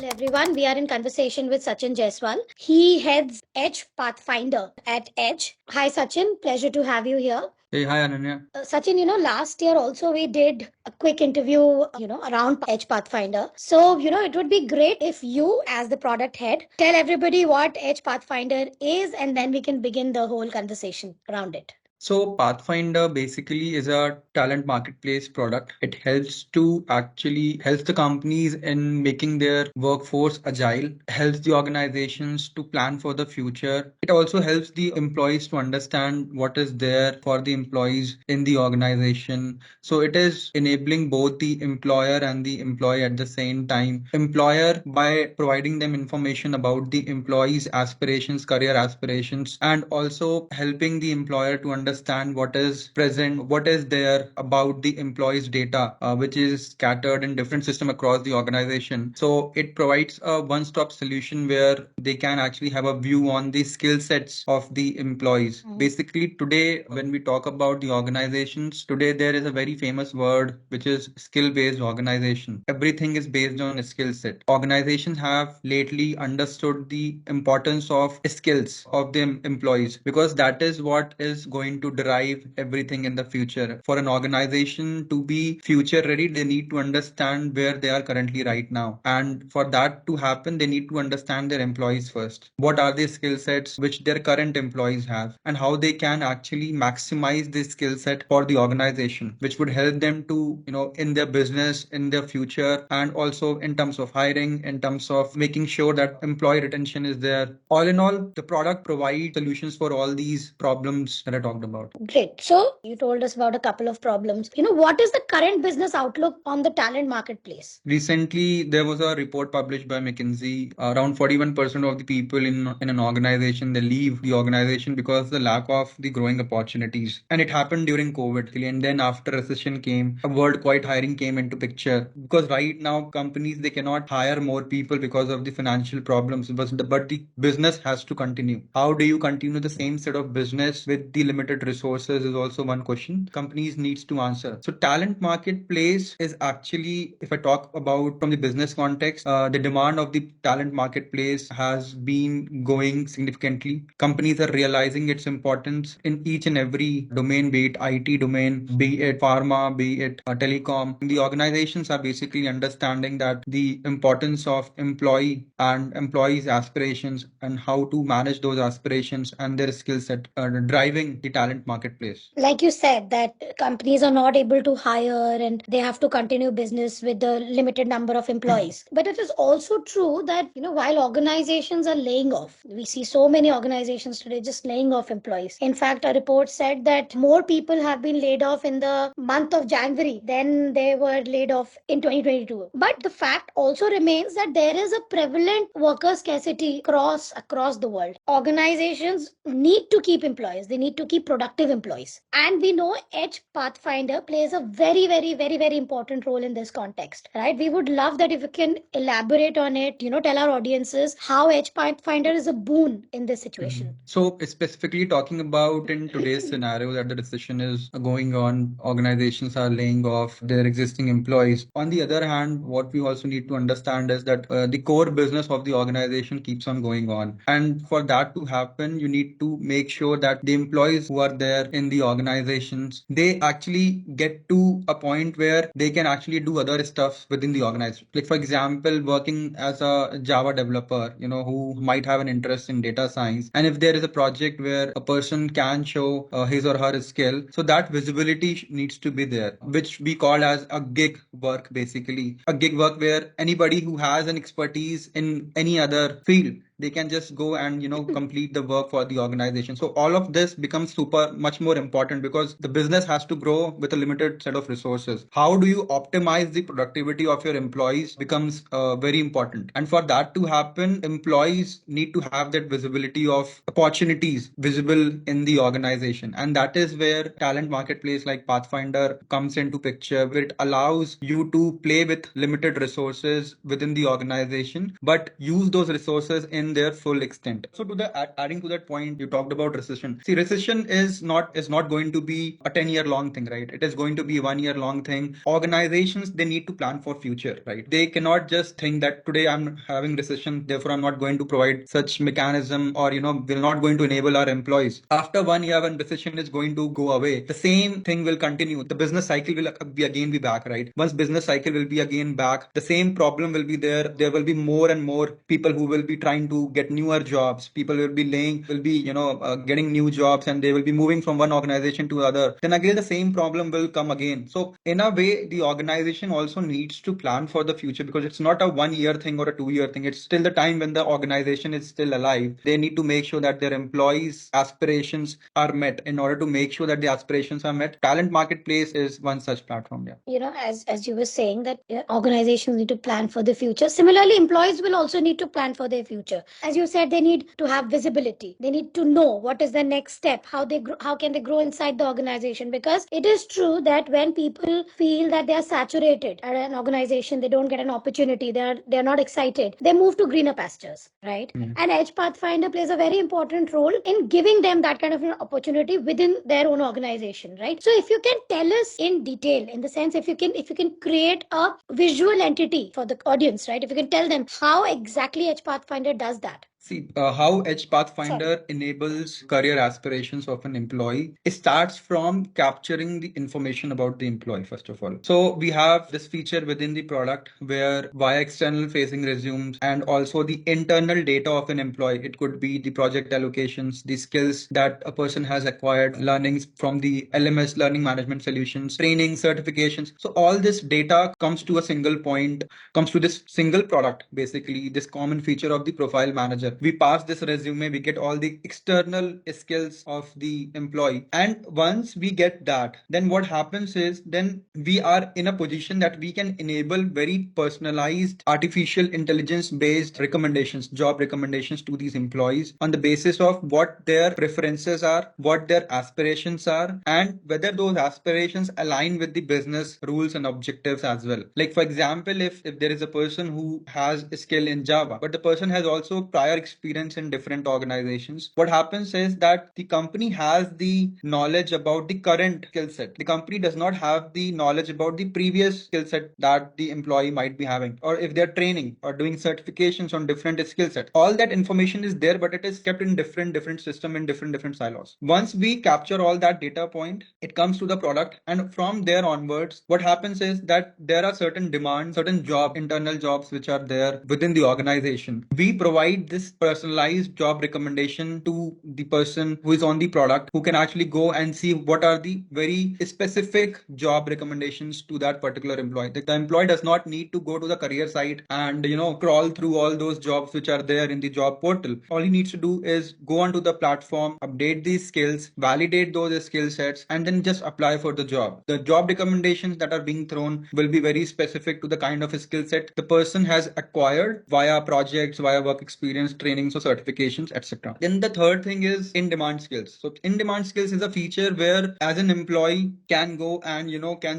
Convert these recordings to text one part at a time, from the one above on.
Hello everyone, we are in conversation with Sachin Jaiswal. He heads EDGE Pathfinder at EDGE. Hi Sachin, pleasure to have you here. Hey, hi Ananya. Sachin, last year also we did a quick interview, around EDGE Pathfinder. So, it would be great if you, as the product head, tell everybody what EDGE Pathfinder is, and then we can begin the whole conversation around it. So Pathfinder basically is a talent marketplace product. It helps the companies in making their workforce agile, helps the organizations to plan for the future. It also helps the employees to understand what is there for the employees in the organization. So it is enabling both the employer and the employee at the same time. Employer by providing them information about the employees' aspirations, career aspirations, and also helping the employer to understand what is present, what is there about the employees' data, which is scattered in different systems across the organization. So it provides a one-stop solution where they can actually have a view on the skill sets of the employees. Basically, today, when we talk about the organizations, today there is a very famous word which is skill-based organization. Everything is based on a skill set. Organizations have lately understood the importance of skills of the employees because that is what is going to drive everything in the future. For an organization to be future ready, they need to understand where they are currently right now. And for that to happen, they need to understand their employees first. What are the skill sets which their current employees have and how they can actually maximize this skill set for the organization, which would help them to, in their business, in their future, and also in terms of hiring, in terms of making sure that employee retention is there. All in all, the product provides solutions for all these problems that I talked about. Great. So you told us about a couple of problems. What is the current business outlook on the talent marketplace? Recently, there was a report published by McKinsey. Around 41% of the people in an organization, they leave the organization because of the lack of the growing opportunities. And it happened during COVID. And then after recession came, a word quiet hiring came into picture. Because right now, companies, they cannot hire more people because of the financial problems. But the business has to continue. How do you continue the same set of business with the limited resources is also one question companies needs to answer. So talent marketplace is actually, if I talk about from the business context, the demand of the talent marketplace has been going significantly. Companies are realizing its importance in each and every domain, be it IT domain, be it pharma, be it telecom. The organizations are basically understanding that the importance of employee and employees' aspirations and how to manage those aspirations and their skill set driving the talent marketplace. Like you said, that companies are not able to hire and they have to continue business with the limited number of employees. But it is also true that, while organizations are laying off, we see so many organizations today just laying off employees. In fact, a report said that more people have been laid off in the month of January than they were laid off in 2022. But the fact also remains that there is a prevalent worker scarcity across the world. Organizations need to keep employees, they need to keep productive employees. And we know EDGE Pathfinder plays a very, very, very, very important role in this context, right? We would love that if you can elaborate on it, tell our audiences how EDGE Pathfinder is a boon in this situation. So specifically talking about in today's scenario that the recession is going on, organizations are laying off their existing employees. On the other hand, what we also need to understand is that the core business of the organization keeps on going on. And for that to happen, you need to make sure that the employees who are there in the organizations, they actually get to a point where they can actually do other stuff within the organization. Like for example, working as a Java developer, who might have an interest in data science. And if there is a project where a person can show his or her skill, so that visibility needs to be there, which we call as a gig work, basically. A gig work where anybody who has an expertise in any other field, they can just go and complete the work for the organization. So all of this becomes super much more important because the business has to grow with a limited set of resources. How do you optimize the productivity of your employees becomes very important. And for that to happen, employees need to have that visibility of opportunities visible in the organization. And that is where talent marketplace like Pathfinder comes into picture, where it allows you to play with limited resources within the organization, but use those resources in in their full extent. So to the adding to that point, you talked about recession. See, recession is not going to be a 10-year long thing, right? It is going to be a 1 year long thing. Organizations, they need to plan for future, right? They cannot just think that today I'm having recession, therefore I'm not going to provide such mechanism, or we're not going to enable our employees. After 1 year, when recession is going to go away, the same thing will continue. The business cycle will be back, right? Once business cycle will be again back, the same problem will be there. There will be more and more people who will be trying to get newer jobs. People will be getting new jobs, and they will be moving from one organization to other. Then again, the same problem will come again. So in a way, the organization also needs to plan for the future, because it's not a 1 year thing or a 2 year thing. It's still the time when the organization is still alive. They need to make sure that their employees' aspirations are met. In order to make sure that the aspirations are met, talent marketplace is one such platform. Yeah. As you were saying that organizations need to plan for the future. Similarly, employees will also need to plan for their future. As you said, they need to have visibility. They need to know what is the next step, how can they grow inside the organization. Because it is true that when people feel that they are saturated at an organization, they don't get an opportunity, they're not excited, they move to greener pastures, right? And Edge Pathfinder plays a very important role in giving them that kind of an opportunity within their own organization, right? So if you can tell us in detail, in the sense, if you can create a visual entity for the audience, right? If you can tell them how exactly Edge Pathfinder does that. See, how EDGE Pathfinder enables career aspirations of an employee. It starts from capturing the information about the employee, first of all. So we have this feature within the product where via external facing resumes and also the internal data of an employee, it could be the project allocations, the skills that a person has acquired, learnings from the LMS, learning management solutions, training, certifications. So all this data comes to a single point, comes to this single product, basically this common feature of the profile manager. We pass this resume, we get all the external skills of the employee. And once we get that, then what happens is then we are in a position that we can enable very personalized artificial intelligence based recommendations, job recommendations to these employees on the basis of what their preferences are, what their aspirations are, and whether those aspirations align with the business rules and objectives as well. Like for example, if there is a person who has a skill in Java, but the person has also prior experience in different organizations, what happens is that the company has the knowledge about the current skill set. The company does not have the knowledge about the previous skill set that the employee might be having, or if they're training or doing certifications on different skill sets. All that information is there, but it is kept in different system in different silos. Once we capture all that data point, it comes to the product, and from there onwards, what happens is that there are certain demands, certain internal jobs which are there within the organization. We provide this personalized job recommendation to the person who is on the product, who can actually go and see what are the very specific job recommendations to that particular employee. The employee does not need to go to the career site and crawl through all those jobs which are there in the job portal. All he needs to do is go onto the platform, update these skills, validate those skill sets, and then just apply for the job. The job recommendations that are being thrown will be very specific to the kind of skill set the person has acquired via projects, via work experience, trainings or certifications, etc. Then the third thing is in-demand skills. So in-demand skills is a feature where as an employee can go and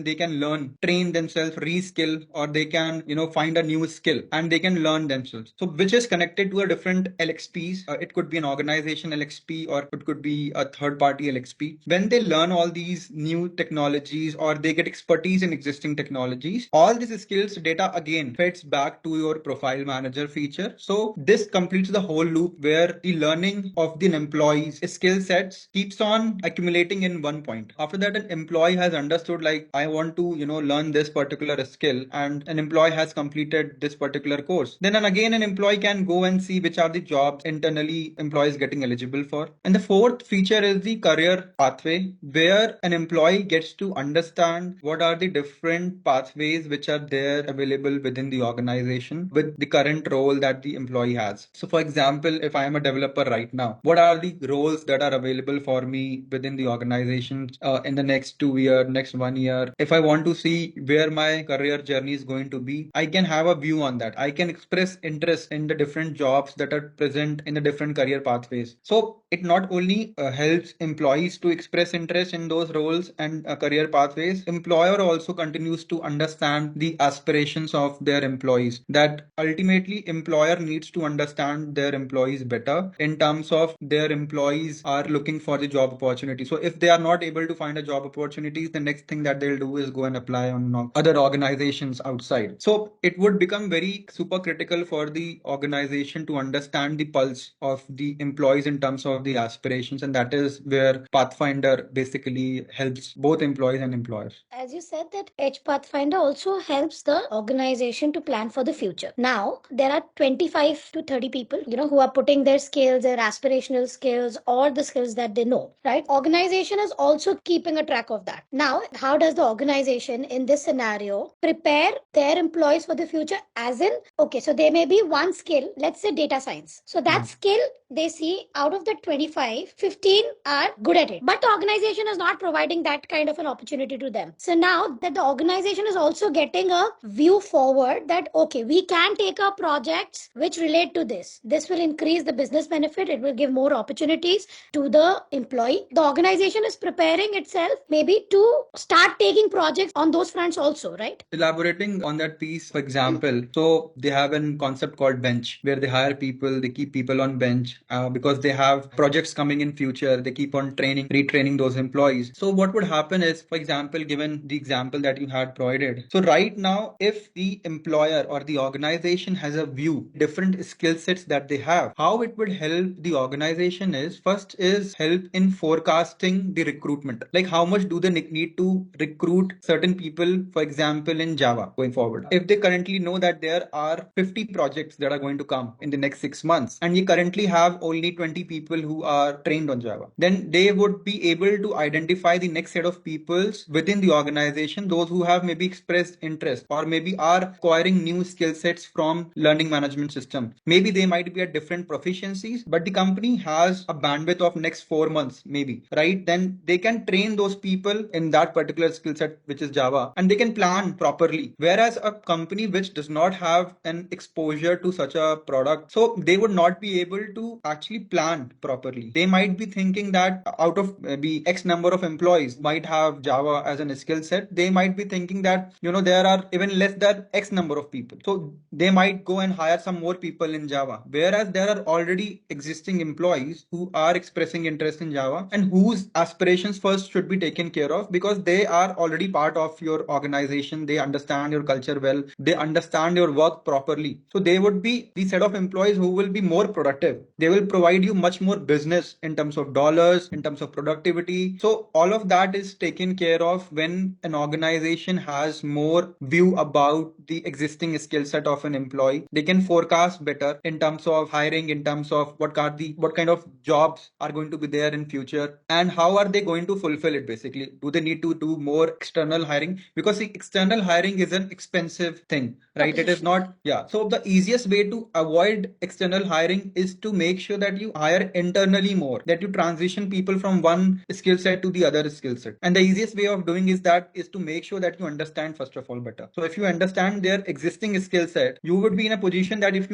they can learn, train themselves, reskill, or they can find a new skill and they can learn themselves. So which is connected to a different LXPs. It could be an organization LXP or it could be a third party LXP. When they learn all these new technologies or they get expertise in existing technologies, all these skills data again fits back to your profile manager feature. So this completes the whole loop where the learning of the employee's skill sets keeps on accumulating in one point. After that, an employee has understood, like, I want to learn this particular skill, and an employee has completed this particular course. Then and again an employee can go and see which are the jobs internally employees getting eligible for. And the fourth feature is the career pathway, where an employee gets to understand what are the different pathways which are there available within the organization with the current role that the employee has. So for example, if I am a developer right now, what are the roles that are available for me within the organization in the next 2 year, next 1 year? If I want to see where my career journey is going to be, I can have a view on that. I can express interest in the different jobs that are present in the different career pathways. So it not only helps employees to express interest in those roles and career pathways, employer also continues to understand the aspirations of their employees. That ultimately employer needs to understand understand their employees better in terms of their employees are looking for the job opportunity. So if they are not able to find a job opportunities, the next thing that they'll do is go and apply on other organizations outside. So it would become very super critical for the organization to understand the pulse of the employees in terms of the aspirations, and that is where Pathfinder basically helps both employees and employers. As you said, that EDGE Pathfinder also helps the organization to plan for the future. Now, there are 25 to 30 people, who are putting their skills, their aspirational skills, or the skills that they know, right? Organization is also keeping a track of that. Now, how does the organization in this scenario prepare their employees for the future? As in, okay, so there may be one skill, let's say data science. So that skill they see out of the 25, 15 are good at it. But the organization is not providing that kind of an opportunity to them. So now that the organization is also getting a view forward that, okay, we can take our projects which relate to this. This will increase the business benefit. It will give more opportunities to the employee. The organization is preparing itself maybe to start taking projects on those fronts also, right? Elaborating on that piece, for example, so they have a concept called bench where they hire people, they keep people on bench because they have projects coming in future. They keep on training, retraining those employees. So what would happen is, for example, given the example that you had provided. So right now, if the employer or the organization has a view, different skill sets that they have, how it would help the organization is first is help in forecasting the recruitment. Like how much do they need to recruit certain people, for example, in Java going forward. If they currently know that there are 50 projects that are going to come in the next 6 months, and you currently have only 20 people who are trained on Java, then they would be able to identify the next set of people within the organization, those who have maybe expressed interest or maybe are acquiring new skill sets from learning management system. Maybe they might be at different proficiencies, but the company has a bandwidth of next 4 months, maybe, right? Then they can train those people in that particular skill set, which is Java, and they can plan properly. Whereas a company which does not have an exposure to such a product, so they would not be able to actually plan properly. They might be thinking that out of maybe X number of employees might have Java as a skill set, they might be thinking that, there are even less than X number of people. So they might go and hire some more people in Java. Whereas there are already existing employees who are expressing interest in Java and whose aspirations first should be taken care of because they are already part of your organization. They understand your culture well. They understand your work properly. So they would be the set of employees who will be more productive. They will provide you much more business in terms of dollars, in terms of productivity. So all of that is taken care of when an organization has more view about the existing skill set of an employee. They can forecast better in terms of hiring, in terms of what kind of jobs are going to be there in future and how are they going to fulfill it. Basically, do they need to do more external hiring, because the external hiring is an expensive thing, right? It is not. Yeah, so the easiest way to avoid external hiring is to make sure that you hire internally more, that you transition people from one skill set to the other skill set. And the easiest way of doing is to make sure that you understand first of all better. So if you understand their existing skill set, you would be in a position that if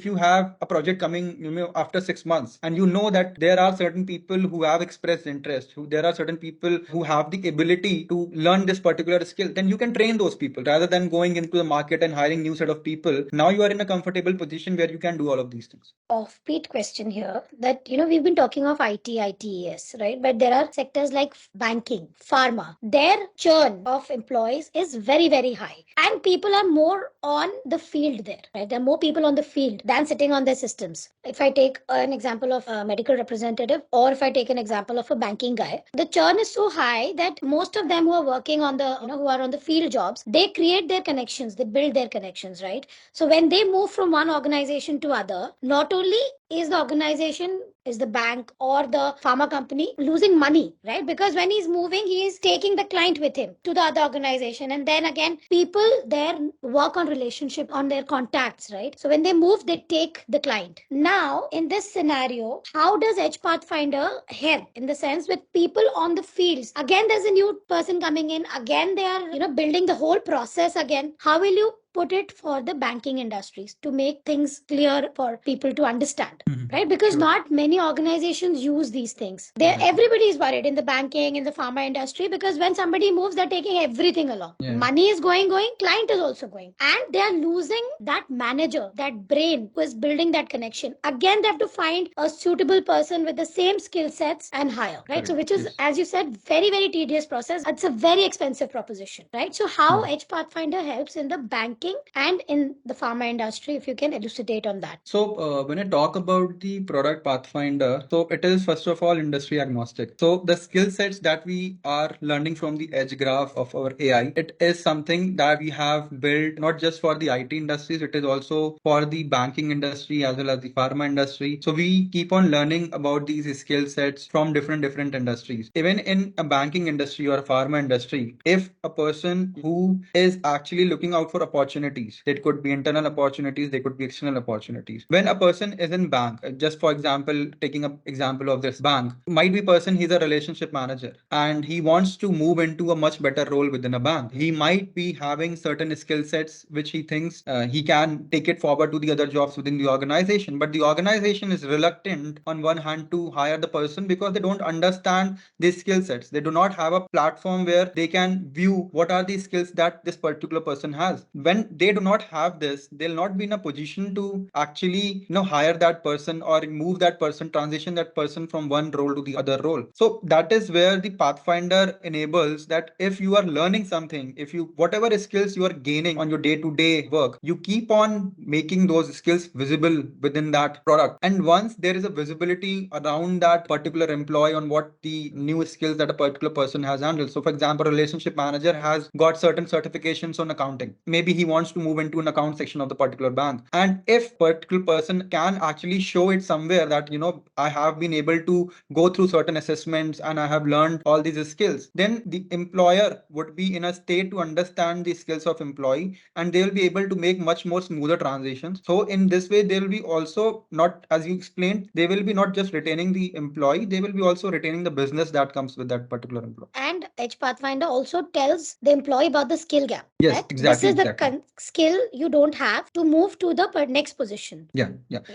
you have a project coming after 6 months and you know that there are certain people who have expressed interest, there are certain people who have the ability to learn this particular skill, then you can train those people rather than going into the market and hiring new set of people. Now you are in a comfortable position where you can do all of these things. Offbeat question here that we've been talking of ITES, right? But there are sectors like banking, pharma. Their churn of employees is very, very high, and people are more on the field there, right? There are more people on the field than sitting on their systems. If I take an example of a medical representative, or if I take an example of a banking guy, the churn is so high that most of them who are working on the who are on the field jobs, they create their connections, they build their connections, right? So when they move from one organization to other, not only is the organization, is the bank or the pharma company losing money, right? Because when he's moving, he is taking the client with him to the other organization. And then again, people there work on relationship, on their contacts, right? So when they move, they take the client. Now, in this scenario, how does EDGE Pathfinder help in the sense with people on the fields? Again, there's a new person coming in. Again, they are, building the whole process again. How will you put it for the banking industries to make things clear for people to understand. Right, because not many organizations use these things. Everybody is worried in the banking, in the pharma industry, because when somebody moves, they're taking everything along. Money is going, client is also going, and they are losing that manager, that brain who is building that connection. Again, they have to find a suitable person with the same skill sets and hire. Right, so which is, as you said, very tedious process. It's a very expensive proposition. Right, so how Edge Pathfinder helps in the banking and in the pharma industry, if you can elucidate on that. So when I talk about the product Pathfinder, so it is first of all industry agnostic. So the skill sets that we are learning from the edge graph of our AI, it is something that we have built not just for the IT industries, it is also for the banking industry as well as the pharma industry. So we keep on learning about these skill sets from different industries. Even in a banking industry or a pharma industry, if a person who is actually looking out for opportunities, it could be internal opportunities, they could be external opportunities. When a person is in bank, just for example, taking an example of this bank, might be person he's a relationship manager and he wants to move into a much better role within a bank. He might be having certain skill sets which he thinks he can take it forward to the other jobs within the organization, but the organization is reluctant on one hand to hire the person because they don't understand these skill sets. They do not have a platform where they can view what are the skills that this particular person has. When they do not have this, they'll not be in a position to actually hire that person or move that person, transition that person from one role to the other role. So that is where the Pathfinder enables that if you are learning something, if you whatever skills you are gaining on your day-to-day work, you keep on making those skills visible within that product. And once there is a visibility around that particular employee on what the new skills that a particular person has handled. So for example, relationship manager has got certain certifications on accounting. Maybe he wants to move into an account section of the particular bank. And if particular person can actually show it somewhere that, I have been able to go through certain assessments and I have learned all these skills, then the employer would be in a state to understand the skills of employee and they will be able to make much more smoother transitions. So in this way, they will be also not, as you explained, they will be not just retaining the employee, they will be also retaining the business that comes with that particular employee. And Edge Pathfinder also tells the employee about the skill gap. Yes, right? exactly. This is the skill you don't have to move to the next position. Yeah.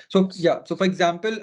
So for example,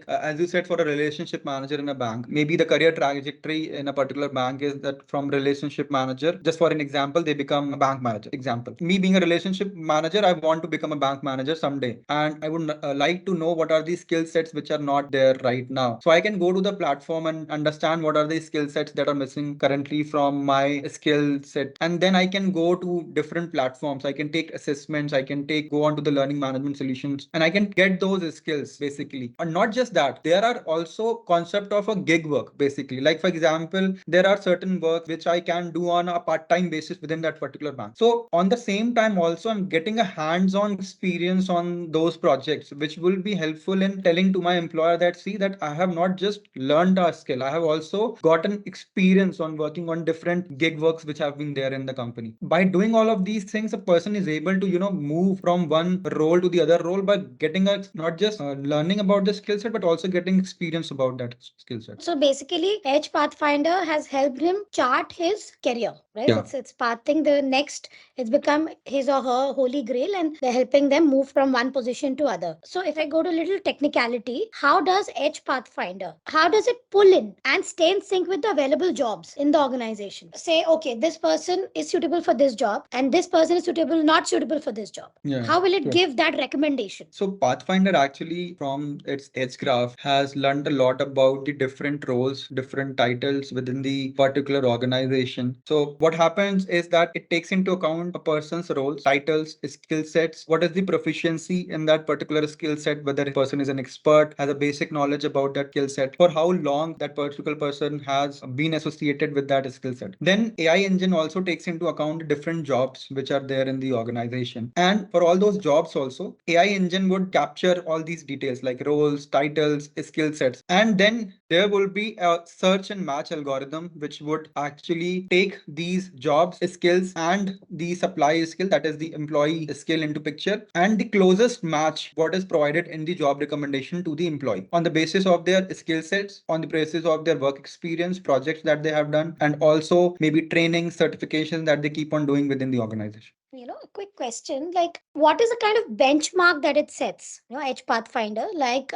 as you said, for a relationship manager in a bank, maybe the career trajectory in a particular bank is that from relationship manager, just for an example, they become a bank manager. Example, me being a relationship manager, I want to become a bank manager someday, and I would like to know what are the skill sets which are not there right now. So I can go to the platform and understand what are the skill sets that are missing currently from my skill set, and then I can go to different platforms. I can take assessments, I can go on to the learning management solutions, and I can get those skills basically. And not just that, there are also concept of a gig work basically. Like for example, there are certain work which I can do on a part-time basis within that particular bank. So on the same time also, I'm getting a hands-on experience on those projects, which will be helpful in telling to my employer that, see, that I have not just learned a skill, I have also gotten experience on working on different gig works which have been there in the company. By doing all of these things, a person is able to move from one role to the other role by getting not just learning about the skill set, but also getting experience about that skill set. So basically, Edge Pathfinder has helped him chart his career, right? Yeah. It's pathing the next. It's become his or her holy grail, and they're helping them move from one position to other. So if I go to little technicality, how does Edge Pathfinder? How does it pull in and stay in sync with the available jobs in the organization? Say, okay, this person is suitable for this job, and this person is not suitable for this job. Yeah, How will it sure. give that recommendation? So Pathfinder actually from its edge graph has learned a lot about the different roles, different titles within the particular organization. So what happens is that it takes into account a person's roles, titles, skill sets, what is the proficiency in that particular skill set, whether a person is an expert, has a basic knowledge about that skill set, for how long that particular person has been associated with that skill set. Then AI engine also takes into account different jobs which are there in the organization. And for all those jobs also, AI engine would capture all these details like roles, titles, skill sets. And then there will be a search and match algorithm which would actually take these jobs, skills, and the supply skill, that is the employee skill, into picture, and the closest match what is provided in the job recommendation to the employee on the basis of their skill sets, on the basis of their work experience, projects that they have done, and also maybe training, certifications that they keep on doing within the organization. A quick question, like what is the kind of benchmark that it sets, edge pathfinder, like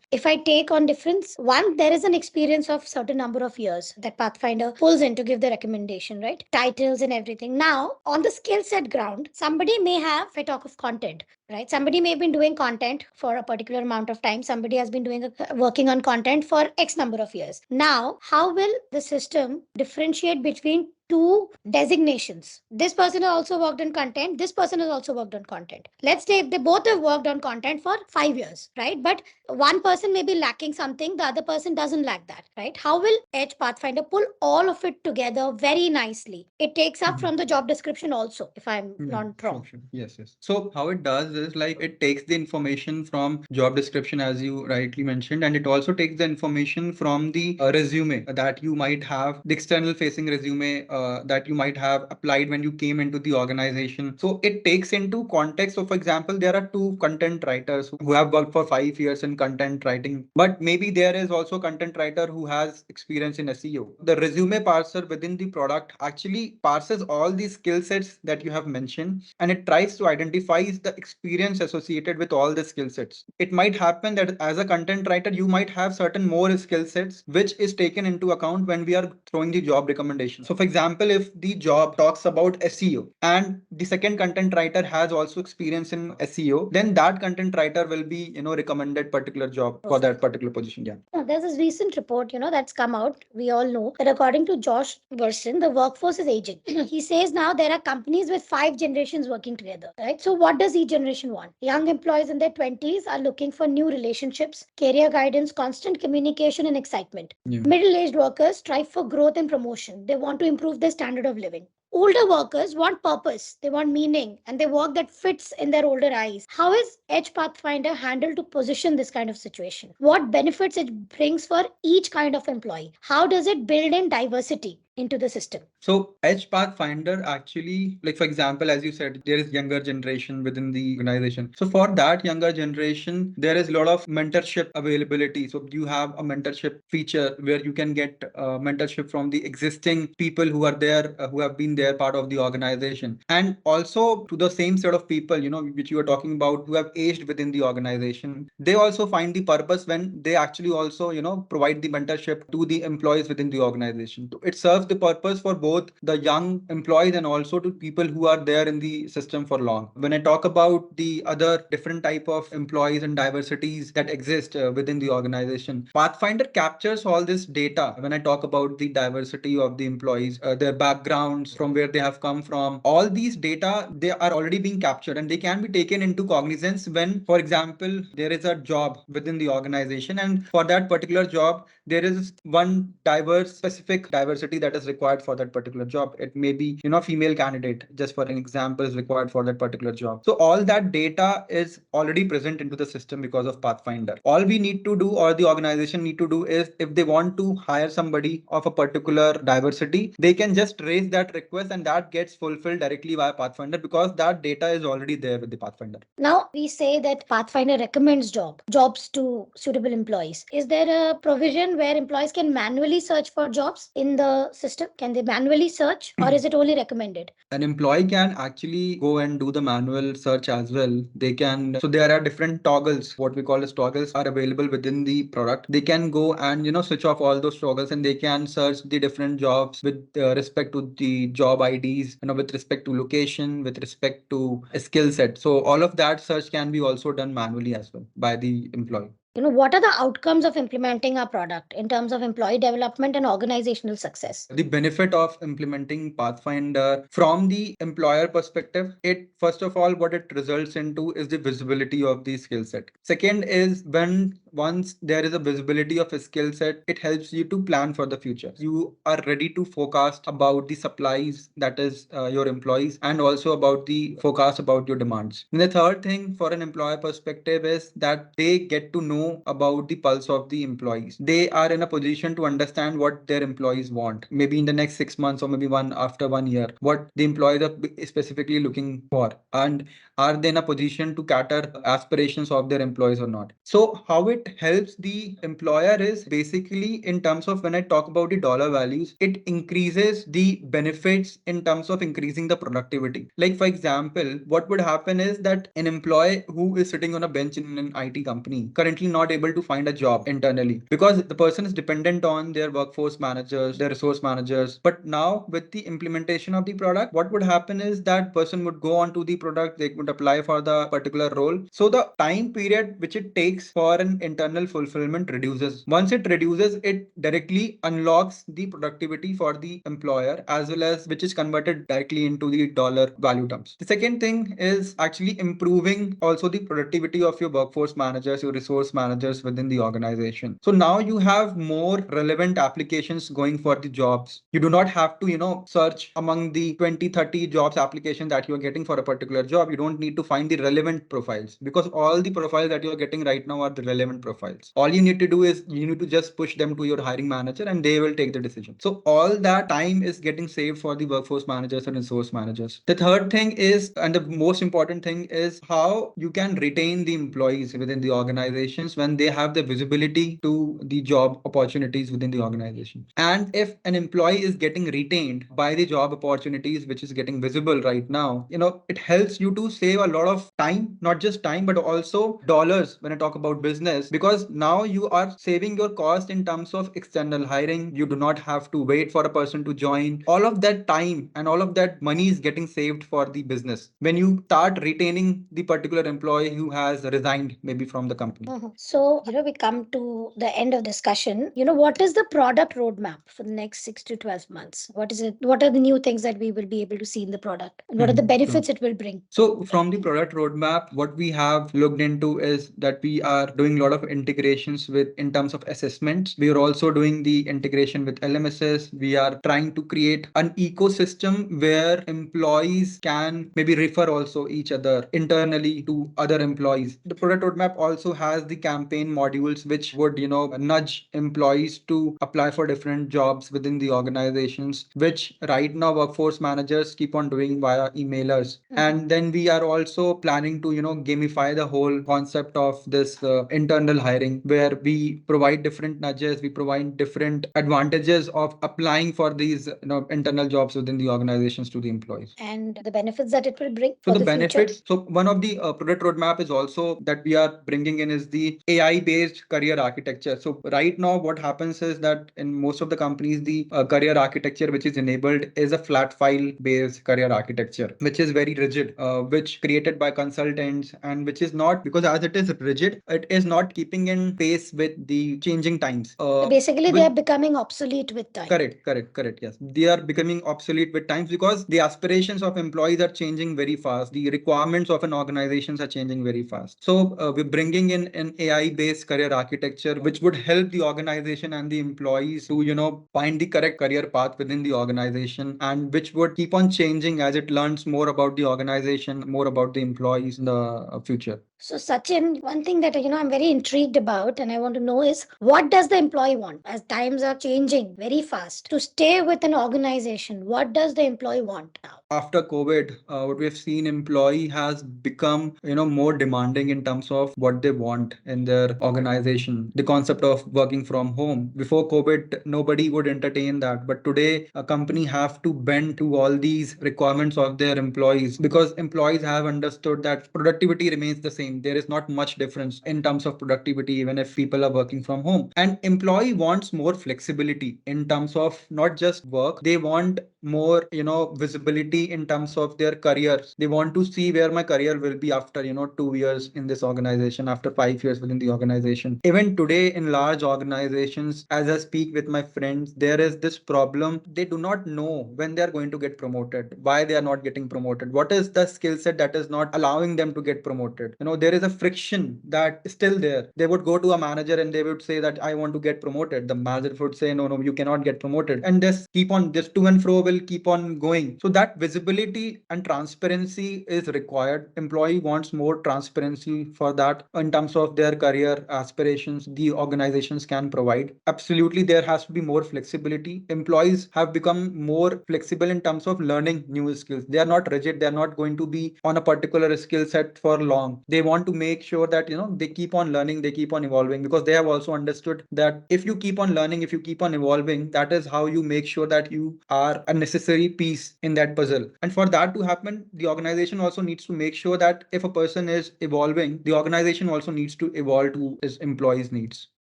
if I take on difference one, there is an experience of certain number of years that pathfinder pulls in to give the recommendation, right? Titles and everything. Now on the skill set ground, somebody may have, if I talk of content, right, somebody may have been doing content for a particular amount of time, somebody has been working on content for x number of years. Now how will the system differentiate between two designations? This person has also worked on content, this person has also worked on content. Let's say if they both have worked on content for 5 years, right? But one person may be lacking something, the other person doesn't lack that, right? How will Edge Pathfinder pull all of it together very nicely? It takes up from the job description also, if I'm not wrong. Sure. Yes, yes. So how it does is like it takes the information from job description, as you rightly mentioned, and it also takes the information from the resume that you might have, the external facing resume that you might have applied when you came into the organization. So it takes into context. So for example, there are two content writers who have worked for 5 years in content writing, but maybe there is also a content writer who has experience in SEO. The resume parser within the product actually parses all these skill sets that you have mentioned, and it tries to identify the experience associated with all the skill sets. It might happen that as a content writer, you might have certain more skill sets, which is taken into account when we are throwing the job recommendation. So for example, if the job talks about SEO and the second content writer has also experience in SEO, then that content writer will be, recommended particular job for that particular position. Yeah. There's this recent report, that's come out. We all know that according to Josh Gerson, the workforce is aging. He says now there are companies with 5 generations working together, right? So what does each generation want? Young employees in their 20s are looking for new relationships, career guidance, constant communication, and excitement. Yeah. Middle-aged workers strive for growth and promotion. They want to improve their standard of living. Older workers want purpose, they want meaning, and they work that fits in their older eyes. How is Edge Pathfinder handled to position this kind of situation? What benefits it brings for each kind of employee? How does it build in diversity into the system? So Edge Pathfinder actually, like for example, as you said, there is younger generation within the organization. So for that younger generation, there is a lot of mentorship availability. So you have a mentorship feature where you can get mentorship from the existing people who are there, who have been there part of the organization, and also to the same set of people, which you are talking about, who have aged within the organization. They also find the purpose when they actually also, provide the mentorship to the employees within the organization. So it serves the purpose for both the young employees and also to people who are there in the system for long. When I talk about the other different type of employees and diversities that exist within the organization, Pathfinder captures all this data. When I talk about the diversity of the employees, their backgrounds, from where they have come from, all these data, they are already being captured and they can be taken into cognizance when, for example, there is a job within the organization, and for that particular job there is one diverse specific diversity that is required for that particular job. It may be, female candidate, just for an example, is required for that particular job. So all that data is already present into the system because of Pathfinder. All we need to do, or the organization need to do, is if they want to hire somebody of a particular diversity, they can just raise that request and that gets fulfilled directly via Pathfinder because that data is already there with the Pathfinder. Now we say that Pathfinder recommends jobs to suitable employees. Is there a provision where employees can manually search for jobs in the system? Can they manually search, or is it only recommended? An employee can actually go and do the manual search as well. They can, so there are different toggles, what we call as toggles are available within the product. They can go and, switch off all those toggles and they can search the different jobs with respect to the job IDs, with respect to location, with respect to a skill set. So all of that search can be also done manually as well by the employee. What are the outcomes of implementing our product in terms of employee development and organizational success? The benefit of implementing Pathfinder from the employer perspective, it first of all, what it results into is the visibility of the skill set. Second is when once there is a visibility of a skill set, it helps you to plan for the future. You are ready to forecast about the supplies, that is your employees, and also about the forecast about your demands. And the third thing for an employer perspective is that they get to know about the pulse of the employees. They are in a position to understand what their employees want, maybe in the next 6 months or maybe after 1 year, what the employees are specifically looking for. And are they in a position to cater aspirations of their employees or not. So how it helps the employer is basically in terms of, when I talk about the dollar values, it increases the benefits in terms of increasing the productivity. Like for example, what would happen is that an employee who is sitting on a bench in an IT company currently not able to find a job internally because the person is dependent on their workforce managers, their resource managers. But now with the implementation of the product, what would happen is that person would go on to the product, they would apply for the particular role. So the time period which it takes for an internal fulfillment reduces. Once it reduces, it directly unlocks the productivity for the employer, as well as which is converted directly into the dollar value terms. The second thing is actually improving also the productivity of your workforce managers, your resource managers within the organization. So now you have more relevant applications going for the jobs. You do not have to, search among the 20, 30 jobs application that you're getting for a particular job. You don't need to find the relevant profiles, because all the profiles that you're getting right now are the relevant profiles. All you need to do is you need to just push them to your hiring manager and they will take the decision. So all that time is getting saved for the workforce managers and resource managers. The third thing is, and the most important thing is, how you can retain the employees within the organizations when they have the visibility to the job opportunities within the organization. And if an employee is getting retained by the job opportunities which is getting visible right now, it helps you to save a lot of time, not just time but also dollars when I talk about business, because now you are saving your cost in terms of external hiring. You do not have to wait for a person to join. All of that time and all of that money is getting saved for the business when you start retaining the particular employee who has resigned maybe from the company. So, we come to the end of discussion. What is the product roadmap for the next 6 to 12 months? What is it? What are the new things that we will be able to see in the product? And what are the benefits it will bring? So from the product roadmap, what we have looked into is that we are doing a lot of integrations with in terms of assessments. We are also doing the integration with LMSs. We are trying to create an ecosystem where employees can maybe refer also each other internally to other employees. The product roadmap also has the campaign modules which would, nudge employees to apply for different jobs within the organizations, which right now workforce managers keep on doing via emailers. And then we are also planning to, gamify the whole concept of this internal hiring, where we provide different nudges, we provide different advantages of applying for these, internal jobs within the organizations to the employees. And the benefits that it will bring So for the the future. benefits. So one of the product roadmap is also that we are bringing in is the AI based career architecture. So right now, what happens is that in most of the companies, the career architecture which is enabled is a flat file based career architecture, which is very rigid, which created by consultants, and which is not, because as it is rigid, it is not keeping in pace with the changing times. So basically, they are becoming obsolete with time. Correct. Yes, they are becoming obsolete with times because the aspirations of employees are changing very fast. The requirements of an organizations are changing very fast. So we're bringing in an AI-based career architecture, which would help the organization and the employees to, find the correct career path within the organization, and which would keep on changing as it learns more about the organization, more about the employees in the future. So Sachin, one thing that I'm very intrigued about and I want to know is, what does the employee want as times are changing very fast to stay with an organization? What does the employee want now? After COVID, what we have seen, employee has become, more demanding in terms of what they want in their organization. The concept of working from home. Before COVID, nobody would entertain that, but today a company have to bend to all these requirements of their employees, because employees have understood that productivity remains the same. There is not much difference in terms of productivity even if people are working from home. And employee wants more flexibility in terms of not just work. They want more, visibility in terms of their careers. They want to see where my career will be after, 2 years in this organization, after 5 years within the organization. Even today in large organizations, as I speak with my friends, there is this problem. They do not know when they are going to get promoted, why they are not getting promoted, what is the skill set that is not allowing them to get promoted. there is a friction that is still there. They would go to a manager and they would say that I want to get promoted. The manager would say, no, you cannot get promoted. And this to and fro will keep on going. So that visibility and transparency is required. Employee wants more transparency for that in terms of their career aspirations. The organizations can provide. Absolutely, there has to be more flexibility. Employees have become more flexible in terms of learning new skills. They are not rigid. They are not going to be on a particular skill set for long. They want to make sure that they keep on learning, they keep on evolving, because they have also understood that if you keep on learning, if you keep on evolving, that is how you make sure that you are a necessary piece in that puzzle. And for that to happen, the organization also needs to make sure that if a person is evolving, the organization also needs to evolve to its employees' needs.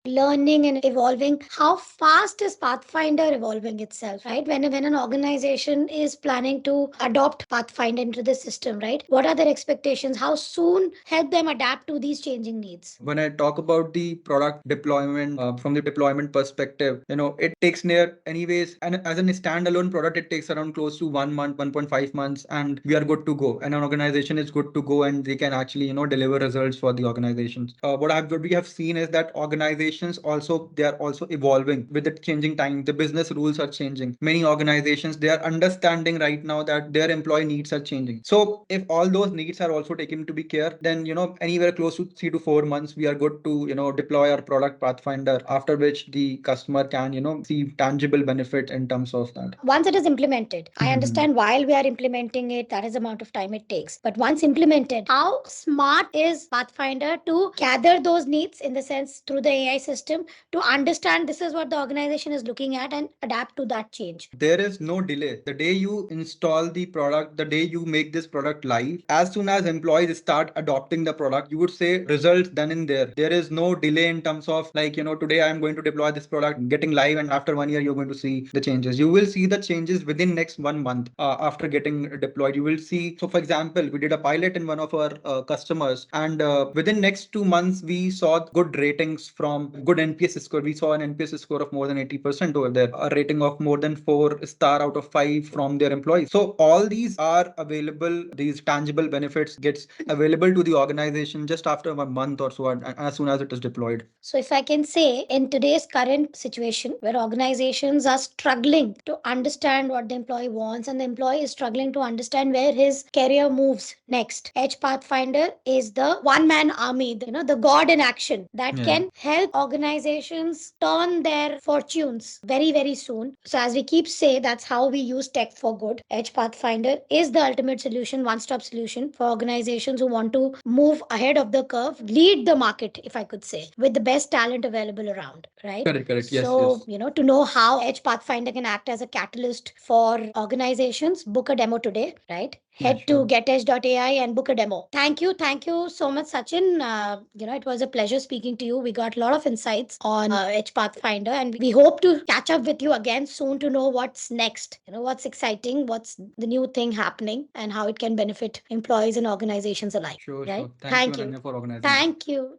Learning and evolving, how fast is Pathfinder evolving itself, right? When an organization is planning to adopt Pathfinder into the system, right, what are their expectations? How soon help them adapt to these changing needs? When I talk about the product deployment, from the deployment perspective, it takes near anyways, and as a standalone product, it takes around close to 1 month, 1.5 months, and we are good to go. And an organization is good to go, and they can actually, deliver results for the organizations. What we have seen is that organizations also, they are also evolving with the changing time. The business rules are changing. Many organizations, they are understanding right now that their employee needs are changing. So if all those needs are also taken to be care, then anywhere close to 3 to 4 months, we are good to deploy our product Pathfinder, after which the customer can see tangible benefit in terms of that. Once it is implemented, I understand while we are implementing it, that is the amount of time it takes. But once implemented, how smart is Pathfinder to gather those needs, in the sense through the AI system, to understand this is what the organization is looking at and adapt to that change? There is no delay. The day you install the product, the day you make this product live, as soon as employees start adopting the product, you would say results then and there. There is no delay in terms of like, today I'm going to deploy this product, getting live, and after 1 year, you're going to see the changes. You will see the changes within next 1 month after getting deployed. You will see. So, for example, we did a pilot in one of our customers, and within next 2 months, we saw good ratings from good NPS score. We saw an NPS score of more than 80% over there, a rating of more than 4 star out of 5 from their employees. So all these are available. These tangible benefits gets available to the organization just after a month or so, as soon as it is deployed. So, if I can say, in today's current situation where organizations are struggling to understand what the employee wants, and the employee is struggling to understand where his career moves next, EDGE Pathfinder is the one man army, the god in action that can help organizations turn their fortunes very, very soon. So, as we keep say, that's how we use tech for good. EDGE Pathfinder is the ultimate solution, one stop solution for organizations who want to move ahead of the curve, lead the market, if I could say, with the best talent available around, right? Correct. Yes, So, yes. to know how EDGE Pathfinder can act as a catalyst for organizations, book a demo today, right? Head to getedge.ai and book a demo. Thank you. Thank you so much, Sachin. It was a pleasure speaking to you. We got a lot of insights on EDGE Pathfinder, and we hope to catch up with you again soon to know what's next, what's exciting, what's the new thing happening, and how it can benefit employees and organizations alike. Sure, Right? sure. Thank you, Ananya, for organizing this. Thank you.